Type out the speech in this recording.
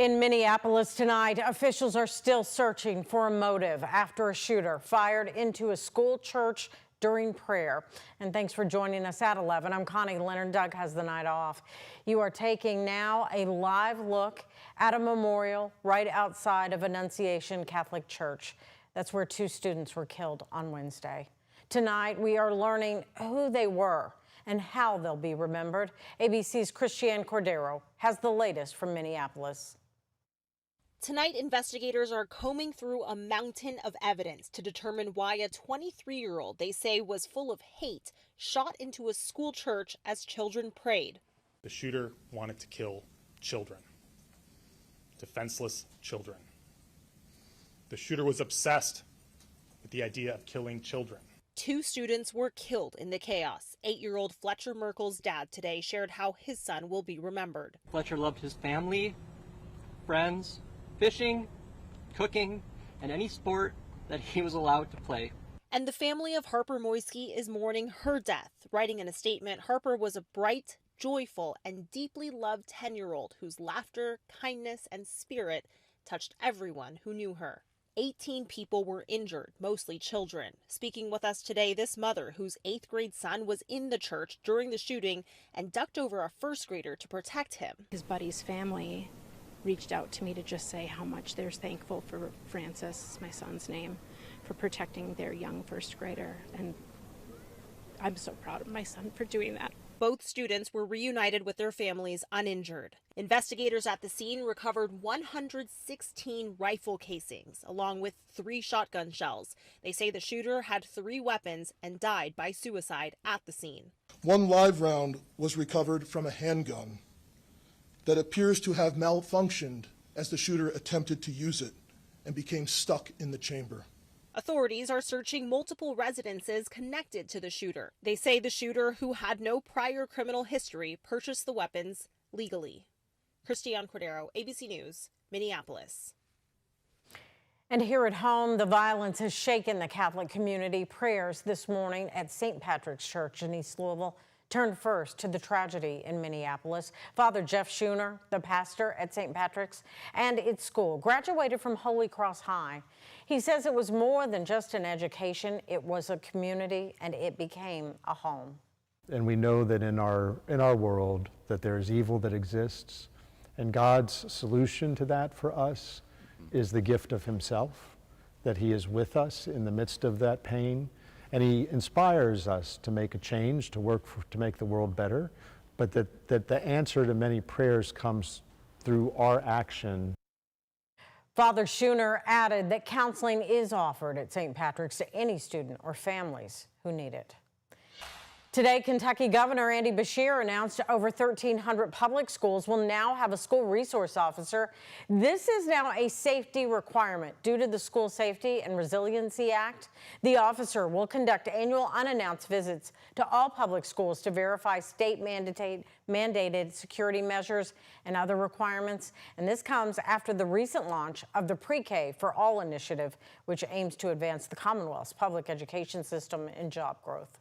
In Minneapolis tonight, officials are still searching for a motive after a shooter fired into a school church during prayer. And thanks for joining us at 11. I'm Connie Leonard. Doug has the night off. You are taking now a live look at a memorial right outside of Annunciation Catholic Church. That's where two students were killed on Wednesday. Tonight, we are learning who they were and how they'll be remembered. ABC's Christiane Cordero has the latest from Minneapolis. Tonight, investigators are combing through a mountain of evidence to determine why a 23-year-old they say was full of hate shot into a school church as children prayed. The shooter wanted to kill children, defenseless children. The shooter was obsessed with the idea of killing children. Two students were killed in the chaos. 8-year-old Fletcher Merkel's dad today shared how his son will be remembered. Fletcher loved his family, friends, fishing, cooking, and any sport that he was allowed to play. And the family of Harper Moisky is mourning her death. Writing in a statement, Harper was a bright, joyful, and deeply loved 10-year-old whose laughter, kindness, and spirit touched everyone who knew her. 18 people were injured, mostly children. Speaking with us today, this mother whose 8th grade son was in the church during the shooting and ducked over a first grader to protect him. His buddy's family reached out to me to just say how much they're thankful for Francis, my son's name, for protecting their young first grader. And I'm so proud of my son for doing that. Both students were reunited with their families uninjured. Investigators at the scene recovered 116 rifle casings, along with 3 shotgun shells. They say the shooter had 3 weapons and died by suicide at the scene. 1 live round was recovered from a handgun that appears to have malfunctioned as the shooter attempted to use it and became stuck in the chamber. Authorities are searching multiple residences connected to the shooter. They say the shooter, who had no prior criminal history, purchased the weapons legally. Christiane Cordero, ABC News, Minneapolis. And here at home, the violence has shaken the Catholic community. Prayers this morning at St. Patrick's Church in East Louisville turned first to the tragedy in Minneapolis. Father Jeff Schooner, the pastor at St. Patrick's and its school, graduated from Holy Cross High. He says it was more than just an education, it was a community, and it became a home. And we know that in our world that there is evil that exists, and God's solution to that for us is the gift of himself, that he is with us in the midst of that pain. And he inspires us to make a change, to work to make the world better, but that the answer to many prayers comes through our action. Father Schooner added that counseling is offered at St. Patrick's to any student or families who need it. Today, Kentucky Governor Andy Beshear announced over 1,300 public schools will now have a school resource officer. This is now a safety requirement due to the School Safety and Resiliency Act. The officer will conduct annual unannounced visits to all public schools to verify state mandated security measures and other requirements. And this comes after the recent launch of the Pre-K for All initiative, which aims to advance the Commonwealth's public education system and job growth.